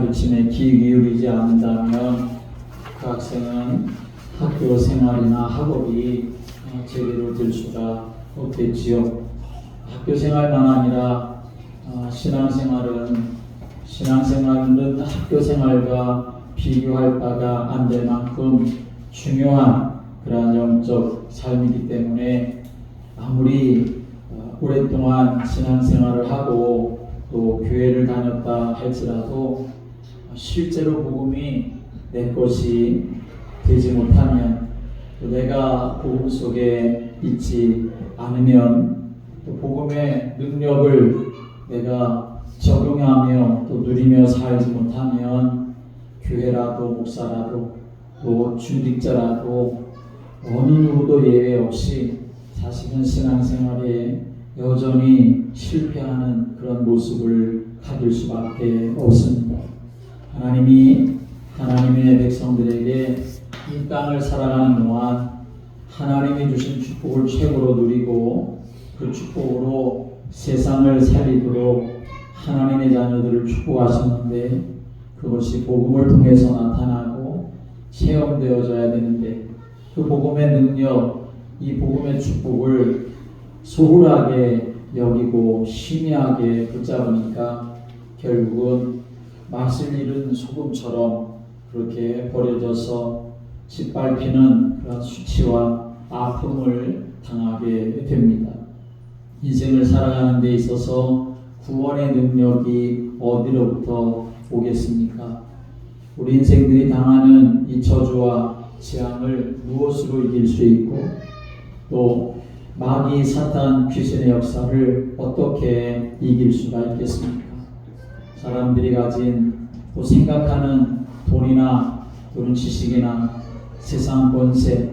가르침에 귀 기울이지 않는다면 그 학생은 학교 생활이나 학업이 제대로 될 수가 없겠지요. 학교 생활만 아니라 신앙생활은 학교 생활과 비교할 바가 안 될 만큼 중요한 그러한 영적 삶이기 때문에 아무리 오랫동안 신앙생활을 하고 또 교회를 다녔다 할지라도 실제로 복음이 내 것이 되지 못하면 또 내가 복음 속에 있지 않으면 또 복음의 능력을 내가 적용하며 또 누리며 살지 못하면 교회라도 목사라도 또 중직자라도 어느 누구도 예외 없이 자신은 신앙생활에 여전히 실패하는 그런 모습을 가질 수밖에 없습니다. 하나님이 하나님의 백성들에게 이 땅을 살아가는 동안 하나님이 주신 축복을 최고로 누리고 그 축복으로 세상을 살리도록 하나님의 자녀들을 축복하시는데 그것이 복음을 통해서 나타나고 체험되어져야 되는데 그 복음의 능력, 이 복음의 축복을 소홀하게 여기고 심의하게 붙잡으니까 결국은 맛을 잃은 소금처럼 그렇게 버려져서 짓밟히는 그런 수치와 아픔을 당하게 됩니다. 인생을 살아가는 데 있어서 구원의 능력이 어디로부터 오겠습니까? 우리 인생들이 당하는 이 저주와 재앙을 무엇으로 이길 수 있고 또 마귀 사탄 귀신의 역사를 어떻게 이길 수가 있겠습니까? 사람들이 가진 또 생각하는 돈이나 또는 지식이나 세상 권세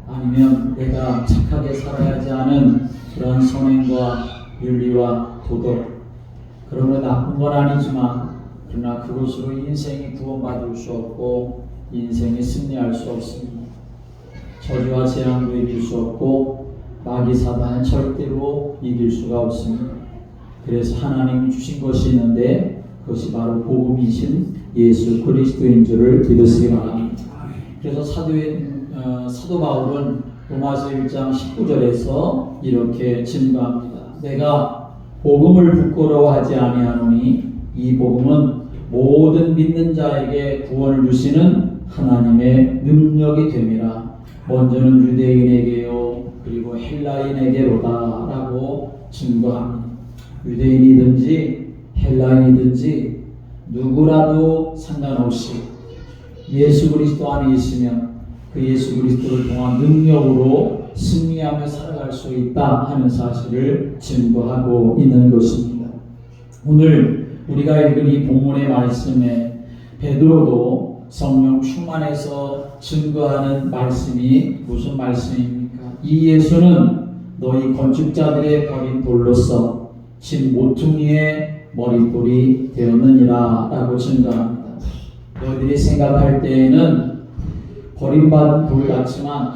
아니면 내가 착하게 살아야지 하는 그런 선행과 윤리와 도덕 그런 건 나쁜 건 아니지만 그러나 그것으로 인생이 구원받을 수 없고 인생이 승리할 수 없습니다. 저주와 재앙도 이길 수 없고 마귀 사단은 절대로 이길 수가 없습니다. 그래서 하나님이 주신 것이 있는데 그것이 바로 복음이신 예수 그리스도인 줄을 믿으시기 바랍니다. 그래서 사도 바울은 로마서 1장 19절에서 이렇게 증거합니다. 내가 복음을 부끄러워하지 아니하노니 이 복음은 모든 믿는 자에게 구원을 주시는 하나님의 능력이 됨이라. 먼저는 유대인에게요 그리고 헬라인에게로다 라고 증거합니다. 유대인이든지 헬라인이든지 누구라도 상관없이 예수 그리스도 안에 있으면 그 예수 그리스도를 통한 능력으로 승리하며 살아갈 수 있다 하는 사실을 증거하고 있는 것입니다. 오늘 우리가 읽은 이 본문의 말씀에 베드로도 성령 충만해서 증거하는 말씀이 무슨 말씀입니까? 이 예수는 너희 건축자들의 버린 돌로서 진 모퉁이의 머릿돌이 되었느니라 라고 증거합니다. 너희들이 생각할 때에는 버림받은 돌 같지만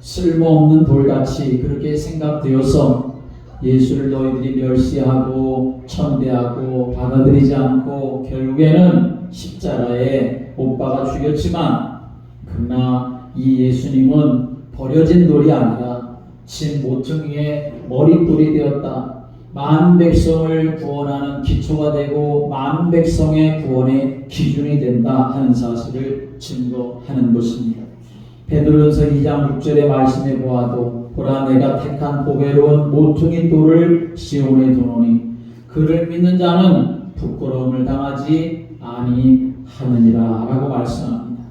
쓸모없는 돌같이 그렇게 생각되어서 예수를 너희들이 멸시하고 천대하고 받아들이지 않고 결국에는 십자가에 못 박아 죽였지만 그러나 이 예수님은 버려진 돌이 아니라 진 모퉁이의 머릿돌이 되었다. 많은 백성을 구원하는 기초가 되고 많은 백성의 구원의 기준이 된다 하는 사실을 증거하는 것입니다. 베드로전서 2장 6절의 말씀에 보아도 보라 내가 택한 보배로운 모퉁이 돌을 시온에 두노니 그를 믿는 자는 부끄러움을 당하지 아니하느니라 라고 말씀합니다.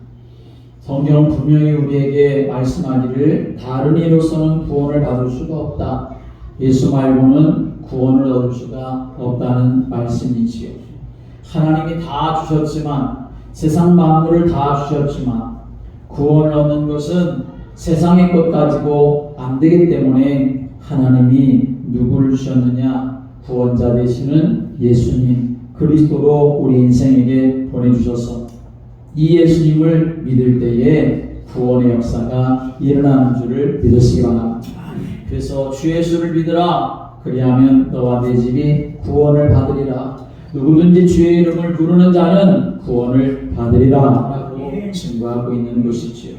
성경은 분명히 우리에게 말씀하기를 다른 이로서는 구원을 받을 수가 없다. 예수 말고는 구원을 얻을 수가 없다는 말씀이지요. 하나님이 다 주셨지만 세상 만물을 다 주셨지만 구원을 얻는 것은 세상의 것 가지고 안 되기 때문에 하나님이 누구를 주셨느냐? 구원자 되시는 예수님 그리스도로 우리 인생에게 보내주셔서 이 예수님을 믿을 때에 구원의 역사가 일어나는 줄을 믿으시기 바랍니다. 그래서 주 예수를 믿으라 그리하면 너와 내 집이 구원을 받으리라. 누구든지 주의 이름을 부르는 자는 구원을 받으리라 라고 증거하고 있는 것이지요.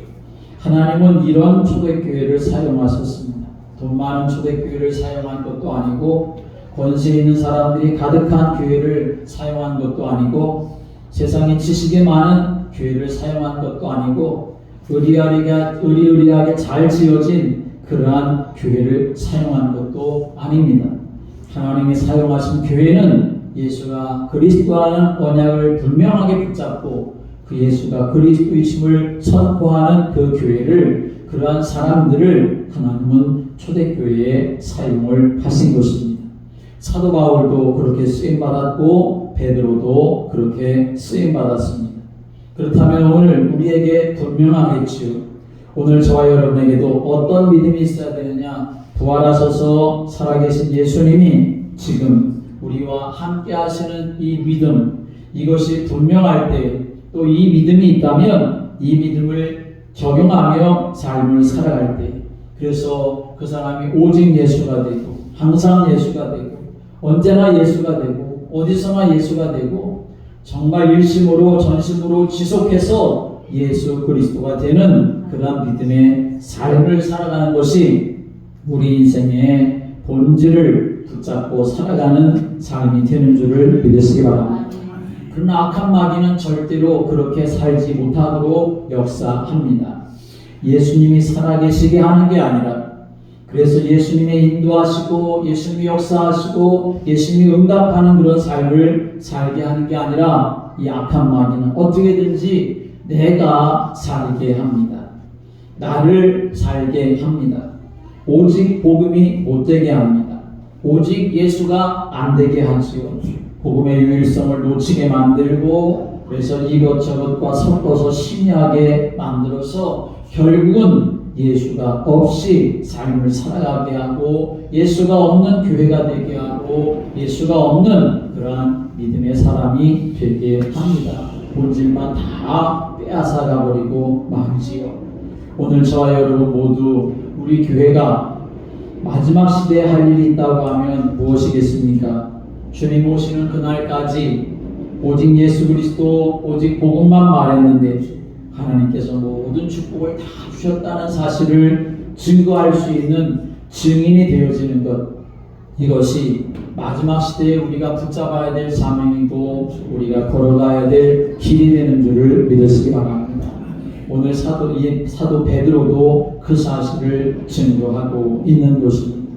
하나님은 이런 초대교회를 사용하셨습니다. 돈 많은 초대교회를 사용한 것도 아니고 권세 있는 사람들이 가득한 교회를 사용한 것도 아니고 세상에 지식이 많은 교회를 사용한 것도 아니고 의리의리하게 잘 지어진 그러한 교회를 사용한 것도 아닙니다. 하나님이 사용하신 교회는 예수가 그리스도라는 언약을 분명하게 붙잡고 그 예수가 그리스도이심을 선포하는 그 교회를, 그러한 사람들을 하나님은 초대교회에 사용을 하신 것입니다. 사도 바울도 그렇게 쓰임받았고 베드로도 그렇게 쓰임받았습니다. 그렇다면 오늘 우리에게 분명하겠지요. 오늘 저와 여러분에게도 어떤 믿음이 있어야 되느냐? 부활하셔서 살아계신 예수님이 지금 우리와 함께 하시는 이 믿음, 이것이 분명할 때, 또 이 믿음이 있다면 이 믿음을 적용하며 삶을 살아갈 때, 그래서 그 사람이 오직 예수가 되고 항상 예수가 되고 언제나 예수가 되고 어디서나 예수가 되고 정말 일심으로 전심으로 지속해서 예수 그리스도가 되는 그런 믿음의 삶을 살아가는 것이 우리 인생의 본질을 붙잡고 살아가는 삶이 되는 줄을 믿으시기 바랍니다. 그러나 악한 마귀는 절대로 그렇게 살지 못하도록 역사합니다. 예수님이 살아계시게 하는 게 아니라, 그래서 예수님의 인도하시고 예수님이 역사하시고 예수님이 응답하는 그런 삶을 살게 하는 게 아니라, 이 악한 마귀는 어떻게든지 내가 살게 합니다. 나를 살게 합니다. 오직 복음이 못되게 합니다. 오직 예수가 안 되게 하지요. 복음의 유일성을 놓치게 만들고, 그래서 이것저것과 섞어서 심야하게 만들어서 결국은 예수가 없이 삶을 살아가게 하고 예수가 없는 교회가 되게 하고 예수가 없는 그러한 믿음의 사람이 되게 합니다. 본질만 다 빼앗아가 버리고 말지요. 오늘 저와 여러분 모두 우리 교회가 마지막 시대에 할 일이 있다고 하면 무엇이겠습니까? 주님 오시는 그날까지 오직 예수 그리스도, 오직 복음만 말했는데 하나님께서 모든 축복을 다 주셨다는 사실을 증거할 수 있는 증인이 되어지는 것, 이것이 마지막 시대에 우리가 붙잡아야 될 사명이고 우리가 걸어가야 될 길이 되는 줄을 믿으시기 바랍니다. 오늘 사도 베드로도 그 사실을 증거하고 있는 것입니다.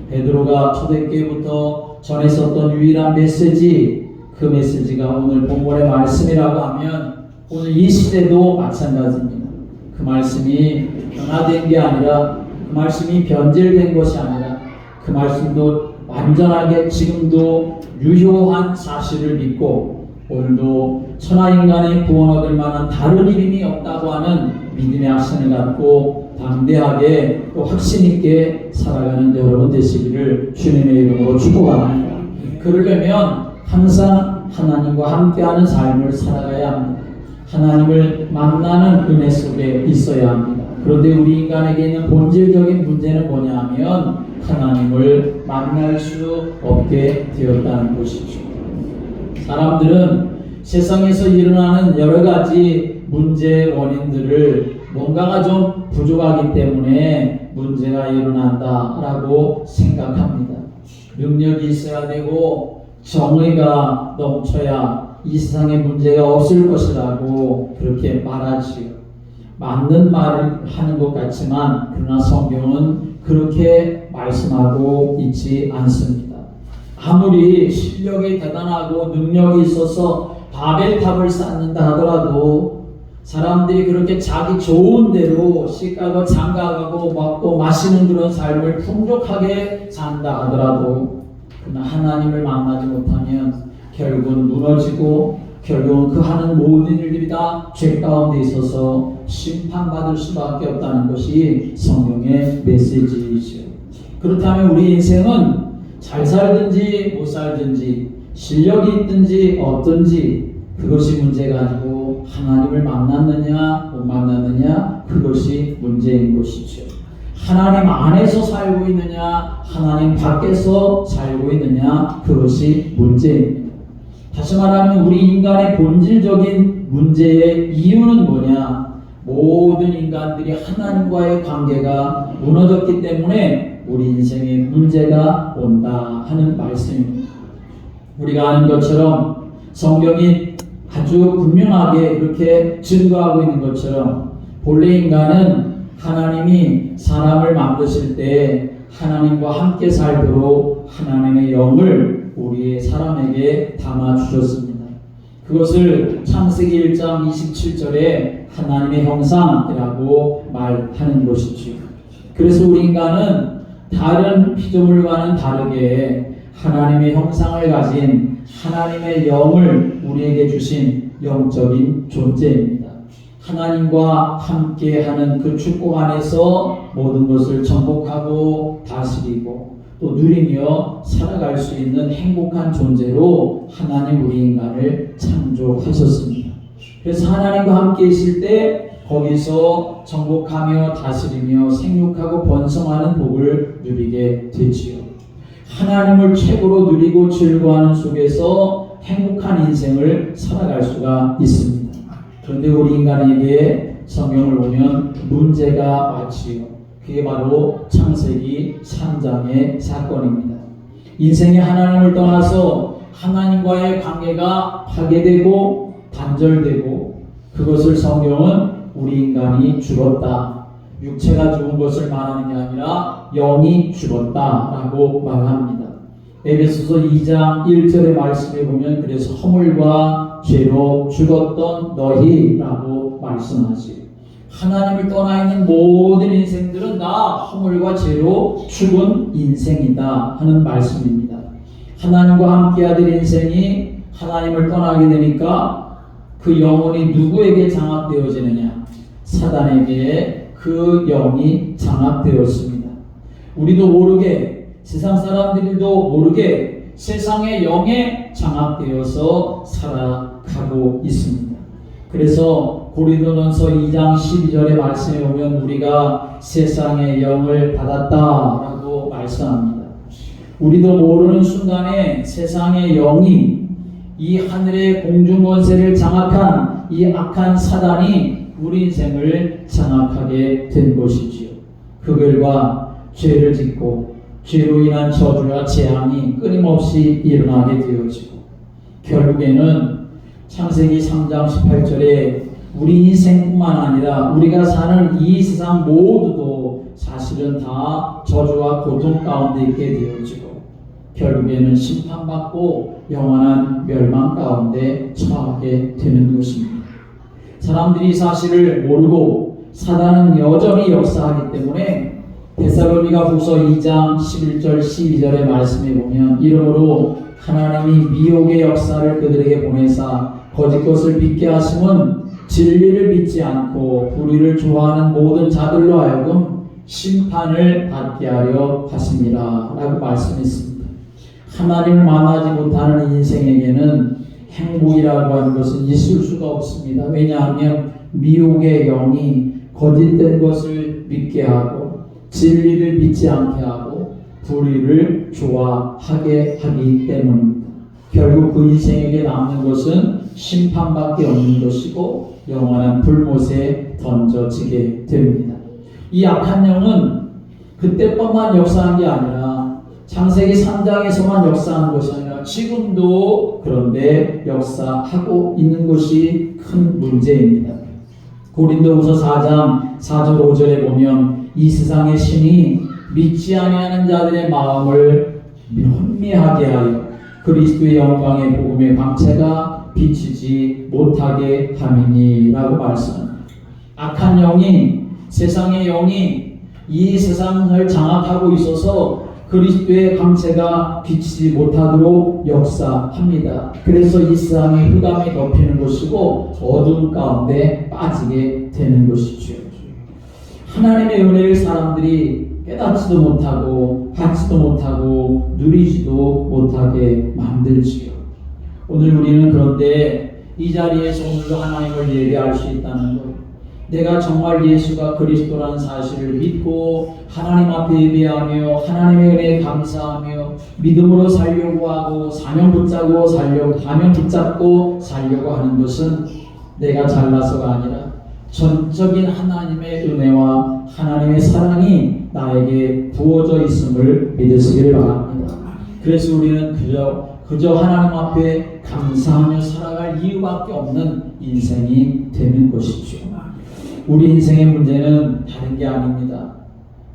베드로가 초대교회부터 전했었던 유일한 메시지, 그 메시지가 오늘 본문의 말씀이라고 하면 오늘 이 시대도 마찬가지입니다. 그 말씀이 변화된 게 아니라, 그 말씀이 변질된 것이 아니라, 그 말씀도 완전하게 지금도 유효한 사실을 믿고 오늘도 천하인간의 구원 얻을 만한 다른 이름이 없다고 하는 믿음의 확신을 갖고 담대하게 또 확신 있게 살아가는 여러분 되시기를 주님의 이름으로 축복합니다. 그러려면 항상 하나님과 함께하는 삶을 살아가야 합니다. 하나님을 만나는 은혜 속에 있어야 합니다. 그런데 우리 인간에게 있는 본질적인 문제는 뭐냐 하면 하나님을 만날 수 없게 되었다는 것이죠. 사람들은 세상에서 일어나는 여러 가지 문제의 원인들을 뭔가가 좀 부족하기 때문에 문제가 일어난다라고 생각합니다. 능력이 있어야 되고 정의가 넘쳐야 이 세상에 문제가 없을 것이라고 그렇게 말하지요. 맞는 말을 하는 것 같지만 그러나 성경은 그렇게 말씀하고 있지 않습니다. 아무리 실력이 대단하고 능력이 있어서 바벨탑을 쌓는다 하더라도, 사람들이 그렇게 자기 좋은 대로 시가고 장가가고 먹고 마시는 그런 삶을 풍족하게 산다 하더라도, 그러나 하나님을 만나지 못하면 결국은 무너지고 결국은 그 하는 모든 일들이 다 죄 가운데 있어서 심판받을 수밖에 없다는 것이 성경의 메시지이죠. 그렇다면 우리 인생은 잘 살든지 못 살든지 실력이 있든지 없든지 그것이 문제가 아니고 하나님을 만났느냐 못 만났느냐, 그것이 문제인 것이죠. 하나님 안에서 살고 있느냐 하나님 밖에서 살고 있느냐, 그것이 문제입니다. 다시 말하면 우리 인간의 본질적인 문제의 이유는 뭐냐? 모든 인간들이 하나님과의 관계가 무너졌기 때문에 우리 인생에 문제가 온다 하는 말씀입니다. 우리가 아는 것처럼 성경이 아주 분명하게 이렇게 증거하고 있는 것처럼 본래 인간은 하나님이 사람을 만드실 때 하나님과 함께 살도록 하나님의 영을 우리의 사람에게 담아 주셨습니다. 그것을 창세기 1장 27절에 하나님의 형상이라고 말하는 것이지요. 그래서 우리 인간은 다른 피조물과는 다르게 하나님의 형상을 가진 하나님의 영을 우리에게 주신 영적인 존재입니다. 하나님과 함께하는 그 축복 안에서 모든 것을 정복하고 다스리고 또 누리며 살아갈 수 있는 행복한 존재로 하나님 우리 인간을 창조하셨습니다. 그래서 하나님과 함께 있을 때 거기서 정복하며 다스리며 생육하고 번성하는 복을 누리게 되지요. 하나님을 최고로 누리고 즐거워하는 속에서 행복한 인생을 살아갈 수가 있습니다. 그런데 우리 인간에게 성경을 보면 문제가 왔지요. 그게 바로 창세기 3장의 사건입니다. 인생의 하나님을 떠나서 하나님과의 관계가 파괴되고 단절되고 그것을 성경은 우리 인간이 죽었다. 육체가 죽은 것을 말하는 게 아니라 영이 죽었다라고 말합니다. 에베소서 2장 1절의 말씀에 보면 그래서 허물과 죄로 죽었던 너희라고 말씀하지. 하나님을 떠나 있는 모든 인생들은 다 허물과 죄로 죽은 인생이다 하는 말씀입니다. 하나님과 함께하던 인생이 하나님을 떠나게 되니까 그 영혼이 누구에게 장악되어지느냐? 사단에게 그 영이 장악되었습니다. 우리도 모르게 세상 사람들도 모르게 세상의 영에 장악되어서 살아가고 있습니다. 그래서 고린도전서 2장 12절의 말씀에 보면 우리가 세상의 영을 받았다라고 말씀합니다. 우리도 모르는 순간에 세상의 영이 이 하늘의 공중권세를 장악한 이 악한 사단이 우리 인생을 장악하게 된 것이지요. 그 결과 죄를 짓고 죄로 인한 저주와 재앙이 끊임없이 일어나게 되어지고 결국에는 창세기 3장 18절에 우리 인생뿐만 아니라 우리가 사는 이 세상 모두도 사실은 다 저주와 고통 가운데 있게 되어지고 결국에는 심판받고 영원한 멸망 가운데 처하게 되는 것입니다. 사람들이 사실을 모르고 사단은 여전히 역사하기 때문에 데살로니가 후서 2장 11절 12절의 말씀에 보면 이러므로 하나님이 미혹의 역사를 그들에게 보내사 거짓 것을 믿게 하심은 진리를 믿지 않고 불의를 좋아하는 모든 자들로 하여금 심판을 받게 하려 하심이라 라고 말씀했습니다. 하나님을 만나지 못하는 인생에게는 행복이라고 하는 것은 있을 수가 없습니다. 왜냐하면 미혹의 영이 거짓된 것을 믿게 하고 진리를 믿지 않게 하고 불의를 좋아하게 하기 때문입니다. 결국 그 인생에게 남는 것은 심판밖에 없는 것이고 영원한 불못에 던져지게 됩니다. 이 악한 영은 그때뿐만 역사한 게 아니라 창세기 3장에서만 역사한 것이 아니라 지금도 그런데 역사하고 있는 것이 큰 문제입니다. 고린도후서 4장 4절 5절에 보면 이 세상의 신이 믿지 아니하는 자들의 마음을 혼미하게 하여 그리스도의 영광의 복음의 광채가 비치지 못하게 함이니라고 말씀합니다. 악한 영이 세상의 영이 이 세상을 장악하고 있어서 그리스도의 광채가 비치지 못하도록 역사합니다. 그래서 이 세상의 흑암이 덮이는 것이고 어두운 가운데 빠지게 되는 것이죠. 하나님의 은혜를 사람들이 깨닫지도 못하고 받지도 못하고 누리지도 못하게 만들지요. 오늘 우리는 그런데 이 자리에서 오늘도 하나님을 예배할 수 있다는 것, 내가 정말 예수가 그리스도라는 사실을 믿고 하나님 앞에 예배하며 하나님의 은혜에 감사하며 믿음으로 살려고 하고 사명 붙잡고 살려고 하는 것은 내가 잘나서가 아니라 전적인 하나님의 은혜와 하나님의 사랑이 나에게 부어져 있음을 믿으시길 바랍니다. 그래서 우리는 그저 하나님 앞에 감사하며 살아갈 이유밖에 없는 인생이 되는 것이죠. 우리 인생의 문제는 다른 게 아닙니다.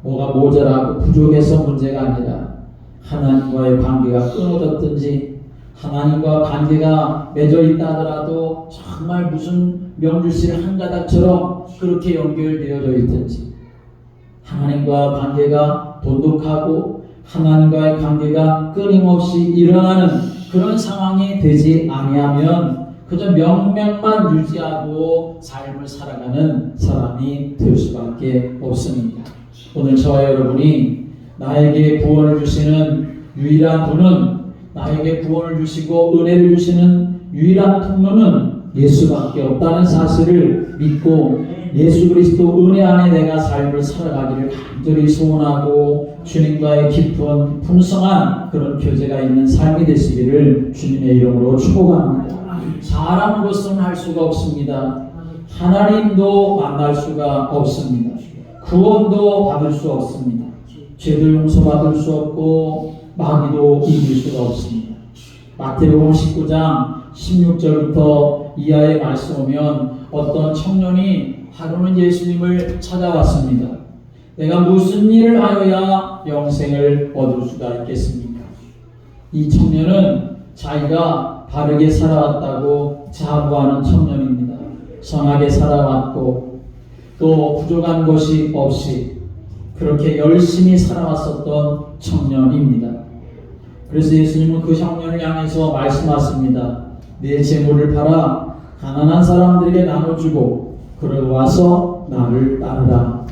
뭐가 모자라고 부족해서 문제가 아니라 하나님과의 관계가 끊어졌든지 하나님과 관계가 맺어 있다 하더라도 정말 무슨 명주실 한 가닥처럼 그렇게 연결되어져 있든지 하나님과 관계가 돈독하고 하나님과의 관계가 끊임없이 일어나는 그런 상황이 되지 아니하면 그저 명맥만 유지하고 삶을 살아가는 사람이 될 수밖에 없습니다. 오늘 저와 여러분이 나에게 구원을 주시는 유일한 분은 나에게 구원을 주시고 은혜를 주시는 유일한 통로는 예수밖에 없다는 사실을 믿고 예수 그리스도 은혜 안에 내가 삶을 살아가기를 간절히 소원하고 주님과의 깊은 풍성한 그런 교제가 있는 삶이 되시기를 주님의 이름으로 축복합니다. 사람으로서는 할 수가 없습니다. 하나님도 만날 수가 없습니다. 구원도 받을 수 없습니다. 죄도 용서받을 수 없고 마귀도 이길 수가 없습니다. 마태복음 19장 16절부터 이하의 말씀 오면 어떤 청년이 하루는 예수님을 찾아왔습니다. 내가 무슨 일을 하여야 영생을 얻을 수가 있겠습니까? 이 청년은 자기가 바르게 살아왔다고 자부하는 청년입니다. 선하게 살아왔고 또 부족한 것이 없이 그렇게 열심히 살아왔었던 청년입니다. 그래서 예수님은 그 청년을 향해서 말씀하십니다. 내 재물을 팔아 가난한 사람들에게 나눠주고 그러고 와서 나를 따르라.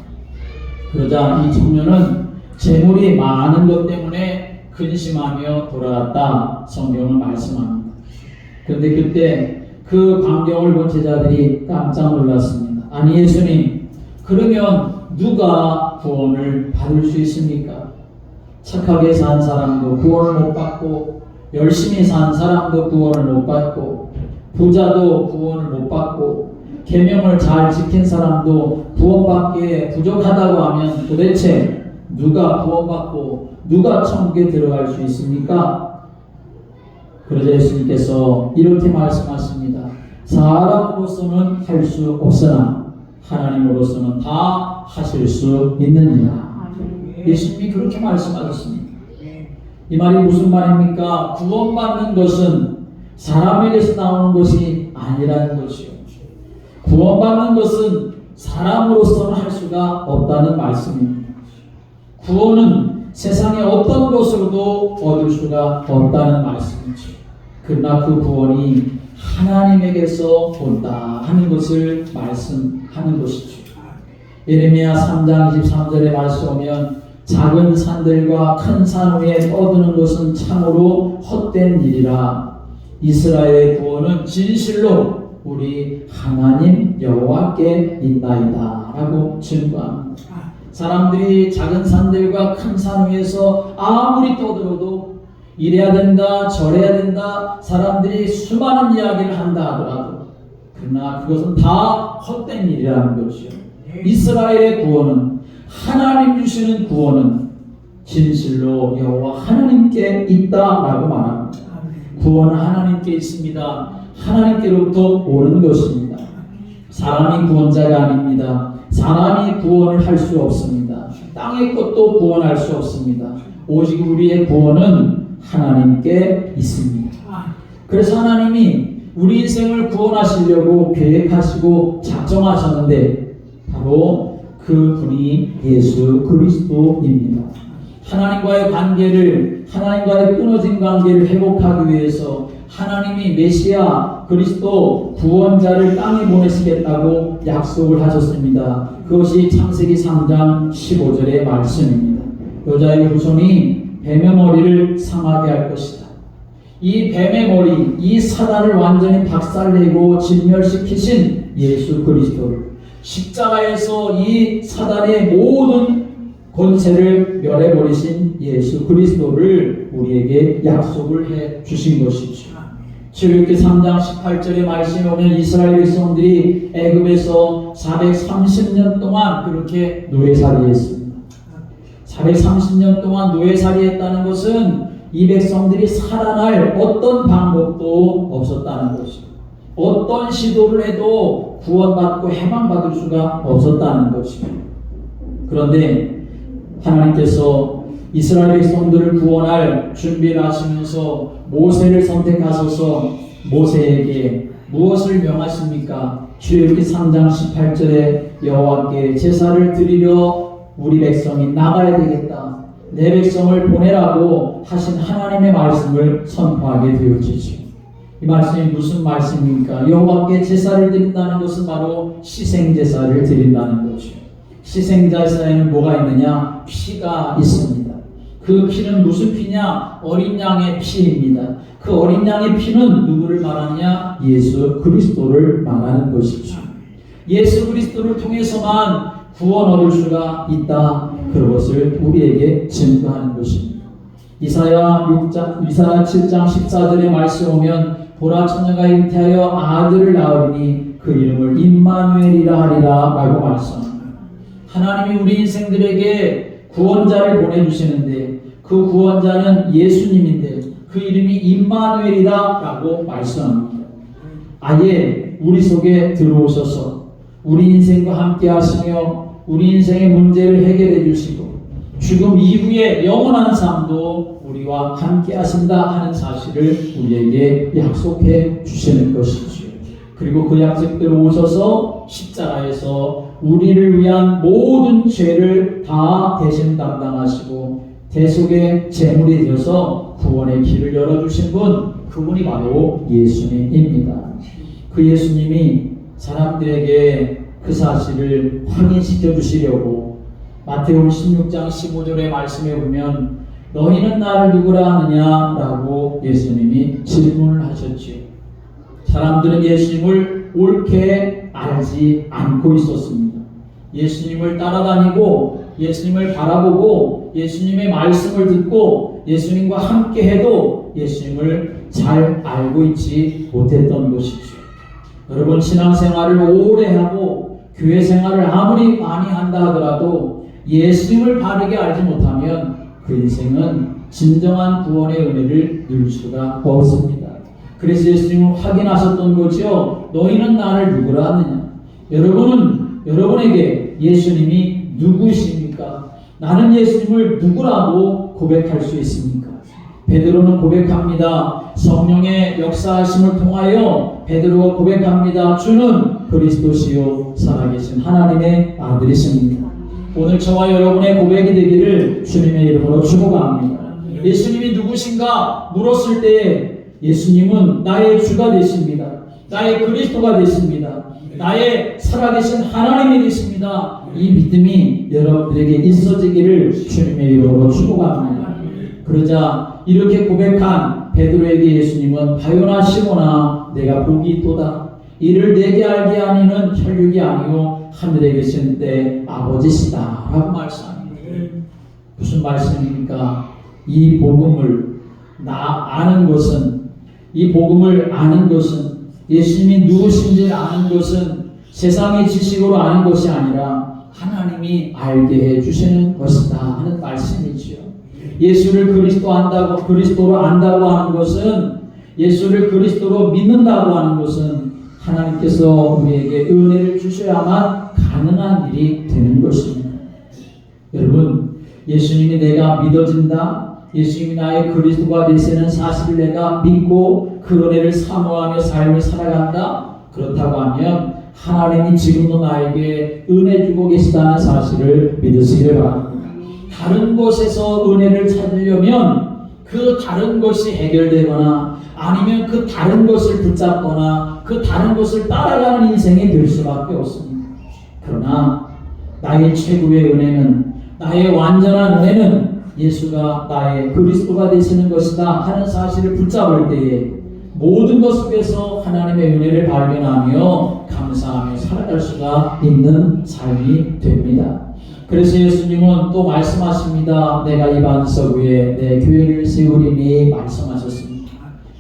그러자 이 청년은 재물이 많은 것 때문에 근심하며 돌아갔다 성경은 말씀합니다. 그런데 그때 그 광경을 본 제자들이 깜짝 놀랐습니다. 아니 예수님, 그러면 누가 구원을 받을 수 있습니까? 착하게 산 사람도 구원을 못 받고 열심히 산 사람도 구원을 못 받고 부자도 구원을 못 받고 계명을 잘 지킨 사람도 구원받기에 부족하다고 하면 도대체 누가 구원받고 누가 천국에 들어갈 수 있습니까? 그러자 예수님께서 이렇게 말씀하십니다. 사람으로서는 할 수 없으나 하나님으로서는 다 하실 수 있느니라. 예수님이 그렇게 말씀하셨습니다. 이 말이 무슨 말입니까? 구원받는 것은 사람에게서 나오는 것이 아니라는 것이요. 구원받는 것은 사람으로서는 할 수가 없다는 말씀입니다. 구원은 세상의 어떤 것으로도 얻을 수가 없다는 말씀이죠. 그러나 그 구원이 하나님에게서 온다 하는 것을 말씀하는 것이죠. 예레미야 3장 23절에 말씀 오면 작은 산들과 큰 산 위에 떠드는 것은 참으로 헛된 일이라. 이스라엘의 구원은 진실로 우리 하나님 여호와께 있나이다 라고 증거합니다. 사람들이 작은 산들과 큰 산 위에서 아무리 떠들어도 이래야 된다 저래야 된다 사람들이 수많은 이야기를 한다 하더라도 그러나 그것은 다 헛된 일이라는 것이요. 이스라엘의 구원은 하나님 주시는 구원은 진실로 여호와 하나님께 있다라고 말합니다. 구원은 하나님께 있습니다. 하나님께로부터 오는 것입니다. 사람이 구원자가 아닙니다. 사람이 구원을 할 수 없습니다. 땅의 것도 구원할 수 없습니다. 오직 우리의 구원은 하나님께 있습니다. 그래서 하나님이 우리 인생을 구원하시려고 계획하시고 작정하셨는데 바로 그 분이 예수 그리스도입니다. 하나님과의 끊어진 관계를 회복하기 위해서 하나님이 메시아 그리스도 구원자를 땅에 보내시겠다고 약속을 하셨습니다. 그것이 창세기 3장 15절의 말씀입니다. 여자의 후손이 뱀의 머리를 상하게 할 것이다. 이 뱀의 머리, 이 사단을 완전히 박살내고 진멸시키신 예수 그리스도를 십자가에서 이 사단의 모든 권세를 멸해버리신 예수 그리스도를 우리에게 약속을 해 주신 것이죠. 출애굽기 3장 18절의 말씀에 보면 이스라엘 백성들이 애굽에서 430년 동안 그렇게 노예살이했습니다. 430년 동안 노예살이했다는 것은 이 백성들이 살아날 어떤 방법도 없었다는 것이죠. 어떤 시도를 해도 구원받고 해방받을 수가 없었다는 것이죠. 그런데 하나님께서 이스라엘 백성들을 구원할 준비를 하시면서 모세를 선택하셔서 모세에게 무엇을 명하십니까? 출애굽기 3장 18절에 여호와께 제사를 드리려 우리 백성이 나가야 되겠다. 내 백성을 보내라고 하신 하나님의 말씀을 선포하게 되어지죠. 이 말씀이 무슨 말씀입니까? 여호와께 제사를 드린다는 것은 바로 희생제사를 드린다는 거죠. 희생제사에는 뭐가 있느냐? 피가 있습니다. 그 피는 무슨 피냐? 어린 양의 피입니다. 그 어린 양의 피는 누구를 말하느냐? 예수 그리스도를 말하는 것이죠. 예수 그리스도를 통해서만 구원 얻을 수가 있다. 그것을 우리에게 증거하는 것입니다. 이사야 7장 14절의 말씀 오면 보라 처녀가 잉태하여 아들을 낳으리니 그 이름을 임마누엘이라 하리라 라고 말씀합니다. 하나님이 우리 인생들에게 구원자를 보내주시는데 그 구원자는 예수님인데 그 이름이 임마누엘이다 라고 말씀합니다. 아예 우리 속에 들어오셔서 우리 인생과 함께 하시며 우리 인생의 문제를 해결해 주시고 죽음 이후에 영원한 삶도 우리와 함께 하신다 하는 사실을 우리에게 약속해 주시는 것이죠. 그리고 그 약속대로 오셔서 십자가에서 우리를 위한 모든 죄를 다 대신 담당하시고 대속의 제물이 되어서 구원의 길을 열어주신 분, 그분이 바로 예수님입니다. 그 예수님이 사람들에게 그 사실을 확인시켜 주시려고 마태복음 16장 15절의 말씀에 보면 너희는 나를 누구라 하느냐 라고 예수님이 질문을 하셨지요. 사람들은 예수님을 옳게 알지 않고 있었습니다. 예수님을 따라다니고 예수님을 바라보고 예수님의 말씀을 듣고 예수님과 함께 해도 예수님을 잘 알고 있지 못했던 것이죠. 여러분 신앙생활을 오래 하고 교회 생활을 아무리 많이 한다 하더라도 예수님을 바르게 알지 못하면 그 인생은 진정한 구원의 은혜를 누릴 수가 없습니다. 그래서 예수님은 확인하셨던 거죠. 너희는 나를 누구라 하느냐? 여러분은 여러분에게 예수님이 누구십니까? 나는 예수님을 누구라고 고백할 수 있습니까? 베드로는 고백합니다. 성령의 역사하심을 통하여 베드로가 고백합니다. 주는 그리스도시요 살아계신 하나님의 아들이십니다. 오늘 저와 여러분의 고백이 되기를 주님의 이름으로 축복합니다. 예수님이 누구신가 물었을 때 예수님은 나의 주가 되십니다. 나의 그리스도가 되십니다. 나의 살아계신 하나님이 되십니다. 이 믿음이 여러분들에게 있어지기를 주님의 이름으로 축복합니다. 그러자 이렇게 고백한 베드로에게 예수님은 바요나 시몬아 내가 복이 있도다. 이를 내게 알게 하니는 혈육이 아니요 하늘에 계신 내 아버지시다 라고 말씀합니다. 무슨 말씀입니까? 이 복음을 아는 것은 이 복음을 아는 것은 예수님이 누구신지 아는 것은 세상의 지식으로 아는 것이 아니라 하나님이 알게 해주시는 것이다 하는 말씀이지요. 예수를 그리스도로 안다고 하는 것은 예수를 그리스도로 믿는다고 하는 것은 하나님께서 우리에게 은혜를 주셔야만 가능한 일이 되는 것입니다. 여러분 예수님이 내가 믿어진다 예수님이 나의 그리스도가 되시는 사실을 내가 믿고 그 은혜를 사모하며 삶을 살아간다. 그렇다고 하면 하나님이 지금도 나에게 은혜 주고 계시다는 사실을 믿으시길 바랍니다. 다른 곳에서 은혜를 찾으려면 그 다른 것이 해결되거나 아니면 그 다른 것을 붙잡거나 그 다른 것을 따라가는 인생이 될 수밖에 없습니다. 그러나 나의 최고의 은혜는 나의 완전한 은혜는 예수가 나의 그리스도가 되시는 것이다 하는 사실을 붙잡을 때에 모든 것 속에서 하나님의 은혜를 발견하며 감사하며 살아갈 수가 있는 삶이 됩니다. 그래서 예수님은 또 말씀하십니다. 내가 이 반석 위에 내 교회를 세우리니 말씀하셨습니다.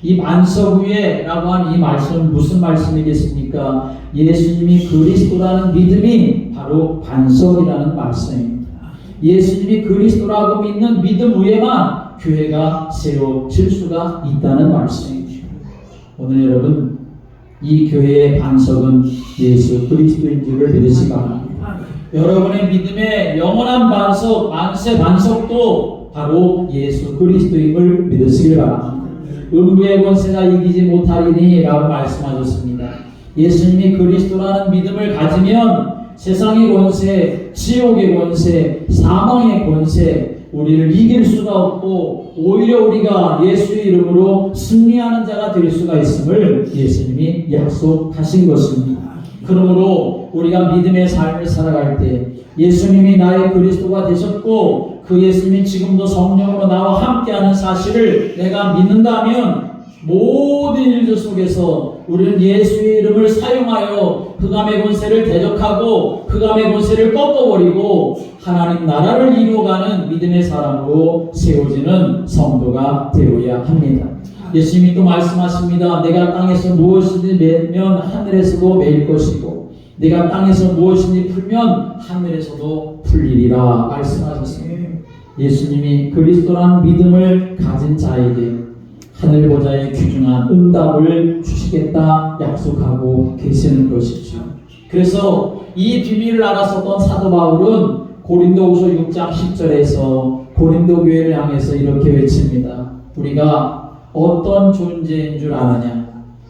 이 반석 위에라고 한 이 말씀은 무슨 말씀이겠습니까? 예수님이 그리스도라는 믿음이 바로 반석이라는 말씀입니다. 예수님이 그리스도라고 믿는 믿음 위에만 교회가 세워질 수가 있다는 말씀이죠. 오늘 여러분, 이 교회의 반석은 예수 그리스도인 줄을 믿으시기 바랍니다. 여러분의 믿음의 영원한 반석, 만세 반석도 바로 예수 그리스도임을 믿으시길 바랍니다. 음부의 권세가 이기지 못하리니 라고 말씀하셨습니다. 예수님이 그리스도라는 믿음을 가지면 세상의 권세, 지옥의 권세, 사망의 권세, 우리를 이길 수가 없고 오히려 우리가 예수의 이름으로 승리하는 자가 될 수가 있음을 예수님이 약속하신 것입니다. 그러므로 우리가 믿음의 삶을 살아갈 때 예수님이 나의 그리스도가 되셨고 그 예수님이 지금도 성령으로 나와 함께하는 사실을 내가 믿는다면 모든 일들 속에서 우리는 예수의 이름을 사용하여 흑암의 권세를 대적하고 흑암의 권세를 꺾어버리고 하나님 나라를 이루어가는 믿음의 사람으로 세워지는 성도가 되어야 합니다. 예수님이 또 말씀하십니다. 내가 땅에서 무엇이든지 매면 하늘에서도 매일 것이고 내가 땅에서 무엇이든지 풀면 하늘에서도 풀리리라 말씀하셨습니다. 예수님이 그리스도라는 믿음을 가진 자에게 하늘 보좌의 귀중한 응답을 주시겠다 약속하고 계시는 것이죠. 그래서 이 비밀을 알았었던 사도 바울은 고린도후서 6장 10절에서 고린도 교회를 향해서 이렇게 외칩니다. 우리가 어떤 존재인 줄 아느냐?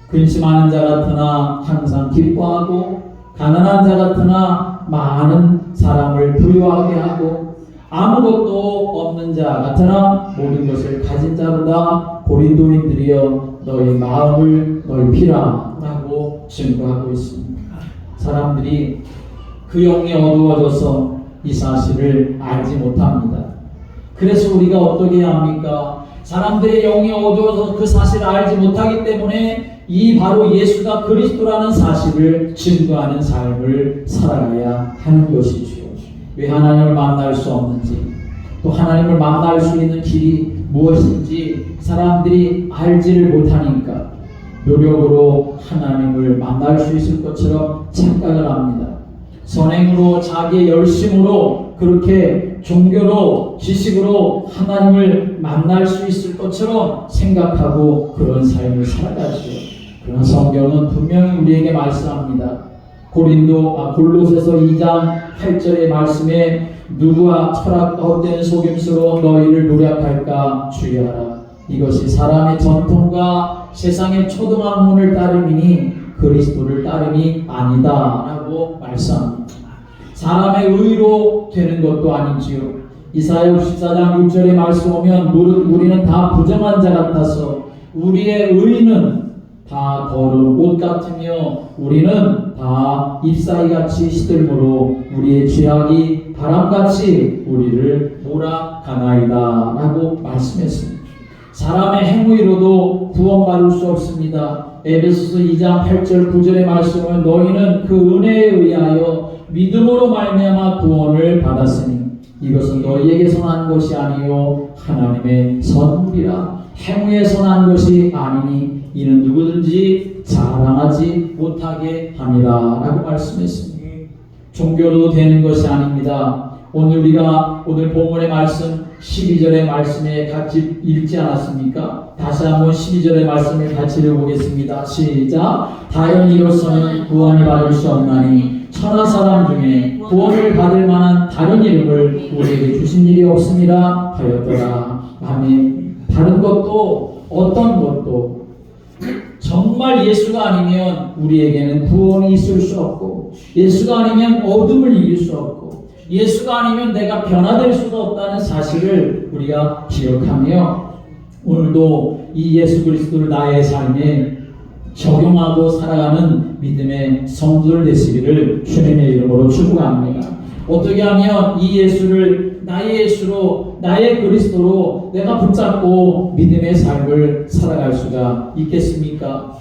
근심하는 자 같으나 항상 기뻐하고 가난한 자 같으나 많은 사람을 부유하게 하고 아무것도 없는 자 같으나 모든 것을 가진 자로다. 고린도인들이여 너희 마음을 넓히라 라고 증거하고 있습니다. 사람들이 그 영이 어두워져서 이 사실을 알지 못합니다. 그래서 우리가 어떻게 해야 합니까? 사람들의 영이 어두워서 그 사실을 알지 못하기 때문에 이 바로 예수가 그리스도라는 사실을 증거하는 삶을 살아가야 하는 것이죠. 왜 하나님을 만날 수 없는지, 또 하나님을 만날 수 있는 길이 무엇인지 사람들이 알지를 못하니까 노력으로 하나님을 만날 수 있을 것처럼 착각을 합니다. 선행으로 자기의 열심으로 그렇게 종교로 지식으로 하나님을 만날 수 있을 것처럼 생각하고 그런 삶을 살아가죠. 그러나 성경은 분명히 우리에게 말씀합니다. 골로새서 2장 8절의 말씀에 누구와 철학과 헛된 속임수로 너희를 노력할까 주의하라. 이것이 사람의 전통과 세상의 초등학문을 따름이니 그리스도를 따름이 아니다 라고 말씀합니다. 사람의 의로 되는 것도 아니지요. 이사야 64장 6절의 말씀 보면 우리는 다 부정한 자 같아서 우리의 의는 다 더러운 옷 같으며 우리는 다 잎사귀같이 시들므로 우리의 죄악이 바람같이 우리를 몰아가나이다 라고 말씀했습니다. 사람의 행위로도 구원받을 수 없습니다. 에베소서 2장 8절 9절의 말씀은 너희는 그 은혜에 의하여 믿음으로 말미암아 구원을 받았으니 이것은 너희에게서 난 것이 아니요 하나님의 선물이라. 행위에서 난 것이 아니니 이는 누구든지 자랑하지 못하게 함이라 라고 말씀했습니다. 종교로 되는 것이 아닙니다. 오늘 본문의 말씀 12절의 말씀에 같이 읽지 않았습니까? 다시 한번 12절의 말씀을 같이 읽어보겠습니다. 시작. 다른 이로서는 구원을 받을 수 없나니 천하 사람 중에 구원을 받을 만한 다른 이름을 우리에게 주신 일이 없음이라 하였더라. 아멘. 다른 것도 어떤 것도 정말 예수가 아니면 우리에게는 구원이 있을 수 없고 예수가 아니면 어둠을 이길 수 없고 예수가 아니면 내가 변화될 수가 없다는 사실을 우리가 기억하며 오늘도 이 예수 그리스도를 나의 삶에 적용하고 살아가는 믿음의 성도들 되시기를 주님의 이름으로 축복합니다. 어떻게 하면 이 예수를 나의 예수로 나의 그리스도로 내가 붙잡고 믿음의 삶을 살아갈 수가 있겠습니까?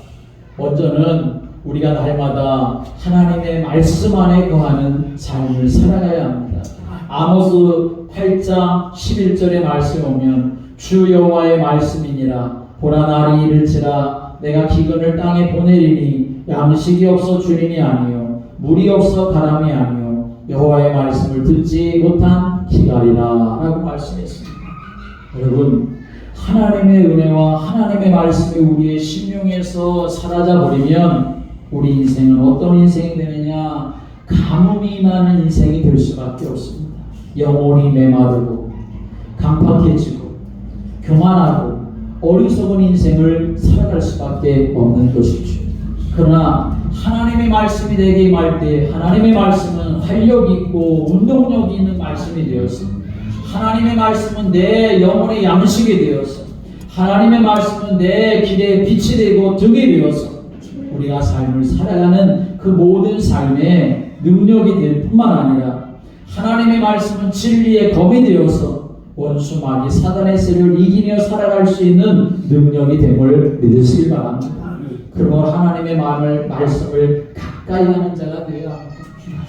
먼저는 우리가 날마다 하나님의 말씀 안에 거하는 삶을 살아가야 합니다. 아모스 8장 11절의 말씀 오면 주 여호와의 말씀이니라 보라 날이 이를지라 내가 기근을 땅에 보내리니 양식이 없어 주림이 아니요 물이 없어 가람이 아니요 여호와의 말씀을 듣지 못한 기갈이라 라고 말씀했습니다. 여러분, 하나님의 은혜와 하나님의 말씀이 우리의 심령에서 사라져버리면 우리 인생은 어떤 인생이 되느냐? 가뭄이 많은 인생이 될 수밖에 없습니다. 영혼이 메마르고 강팍해지고 교만하고 어리석은 인생을 살아갈 수밖에 없는 것이죠. 그러나 하나님의 말씀이 내게 임할 때 하나님의 말씀은 활력 있고 운동력 있는 말씀이 되어서 하나님의 말씀은 내 영혼의 양식이 되어서 하나님의 말씀은 내 길에 빛이 되고 등이 되어서 우리가 삶을 살아가는 그 모든 삶의 능력이 될 뿐만 아니라 하나님의 말씀은 진리의 검이 되어서 원수 마귀 사단의 세력을 이기며 살아갈 수 있는 능력이 됨을 믿으시길 바랍니다. 그러므로 하나님의 말씀을 가까이 하는 자가 되어야 합니다.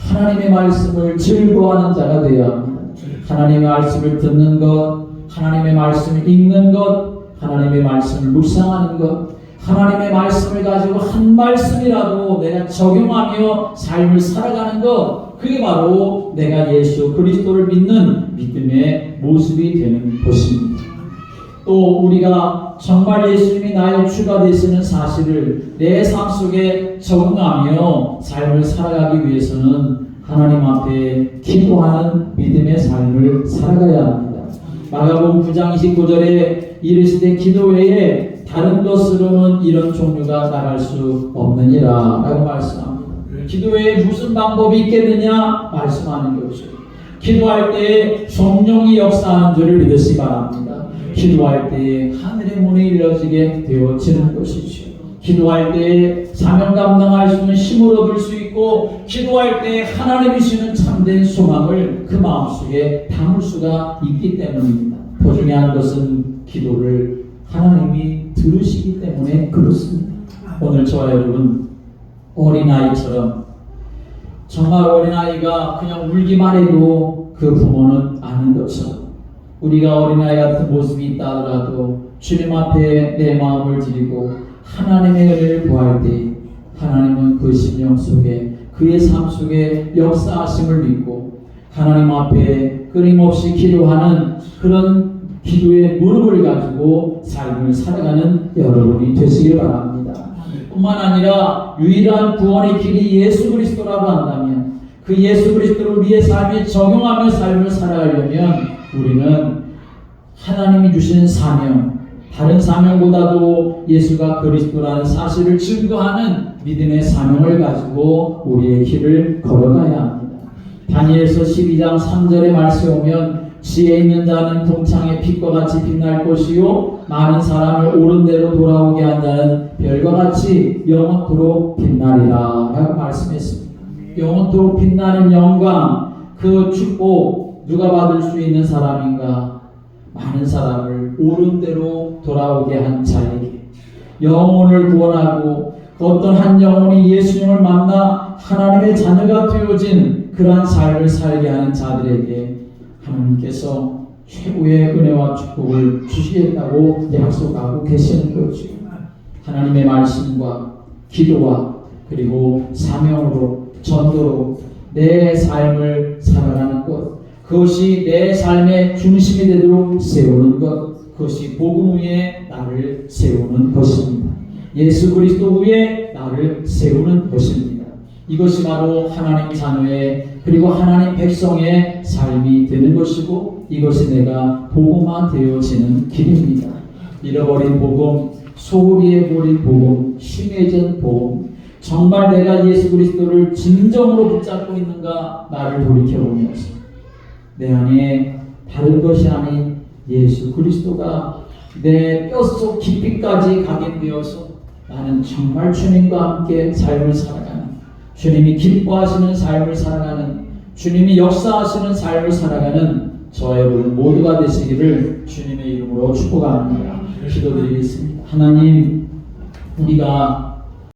하나님의 말씀을 즐거워하는 자가 되어야 합니다. 하나님의 말씀을 듣는 것, 하나님의 말씀을 읽는 것, 하나님의 말씀을 묵상하는 것, 하나님의 말씀을 가지고 한 말씀이라도 내가 적용하며 삶을 살아가는 것, 그게 바로 내가 예수 그리스도를 믿는 믿음의 모습이 되는 것입니다. 또 우리가 정말 예수님이 나의 주가 되시는 사실을 내 삶 속에 적응하며 삶을 살아가기 위해서는 하나님 앞에 기도하는 믿음의 삶을 살아가야 합니다. 마가복음 9장 29절에 이르시되 기도 외에 다른 것으로는 이런 종류가 나갈 수 없느니라 라고 말씀합니다. 기도 외에 무슨 방법이 있겠느냐 말씀하는 것이죠. 기도할 때 성령이 역사하는 줄을 믿으시기 바랍니다. 기도할 때 하늘의 문이 열려지게 되어지는 것이죠. 기도할 때 사명 감당할 수 있는 힘을 얻을 수 있고 기도할 때 하나님이 주시는 참된 소망을 그 마음속에 담을 수가 있기 때문입니다. 더 중요한 것은 기도를 하나님이 들으시기 때문에 그렇습니다. 오늘 저와 여러분 어린아이처럼 정말 어린아이가 그냥 울기만 해도 그 부모는 아는 것처럼 우리가 어린아이 같은 모습이 있다 하더라도 주님 앞에 내 마음을 드리고 하나님의 은혜를 구할 때 하나님은 그 심령 속에 그의 삶 속에 역사하심을 믿고 하나님 앞에 끊임없이 기도하는 그런 기도의 무릎을 가지고 삶을 살아가는 여러분이 되시길 바랍니다. 뿐만 아니라 유일한 구원의 길이 예수 그리스도라고 한다면 그 예수 그리스도를 우리의 삶에 적용하며 삶을 살아가려면 우리는 하나님이 주신 사명, 다른 사명보다도 예수가 그리스도라는 사실을 증거하는 믿음의 사명을 가지고 우리의 길을 걸어가야 합니다. 다니엘서 12장 3절의 말씀에 오면 지혜 있는 자는 동창의 빛과 같이 빛날 것이요 많은 사람을 옳은 대로 돌아오게 한 자는 별과 같이 영원토록 빛나리라 라고 말씀했습니다. 영원토록 빛나는 영광, 그 축복 누가 받을 수 있는 사람인가? 많은 사람을 옳은 대로 돌아오게 한 자에게 영혼을 구원하고 어떤 한 영혼이 예수님을 만나 하나님의 자녀가 되어진 그러한 삶을 살게 하는 자들에게 하나님께서 최고의 은혜와 축복을 주시겠다고 약속하고 계시는 거죠. 하나님의 말씀과 기도와 그리고 사명으로 전도로 내 삶을 살아가는 것, 그것이 내 삶의 중심이 되도록 세우는 것, 그것이 복음 위에 나를 세우는 것입니다. 예수 그리스도 위에 나를 세우는 것입니다. 이것이 바로 하나님 자녀의 그리고 하나님 백성의 삶이 되는 것이고 이것이 내가 복음화 되어지는 길입니다. 잃어버린 복음, 소홀히 버린 복음, 심해진 복음, 정말 내가 예수 그리스도를 진정으로 붙잡고 있는가 나를 돌이켜보면서 내 안에 다른 것이 아닌 예수 그리스도가 내 뼛속 깊이까지 각인되어서 나는 정말 주님과 함께 삶을 살아가는, 주님이 기뻐하시는 삶을 살아가는, 주님이 역사하시는 삶을 살아가는 저와 여러분 모두가 되시기를 주님의 이름으로 축복합니다. 기도드리겠습니다. 하나님, 우리가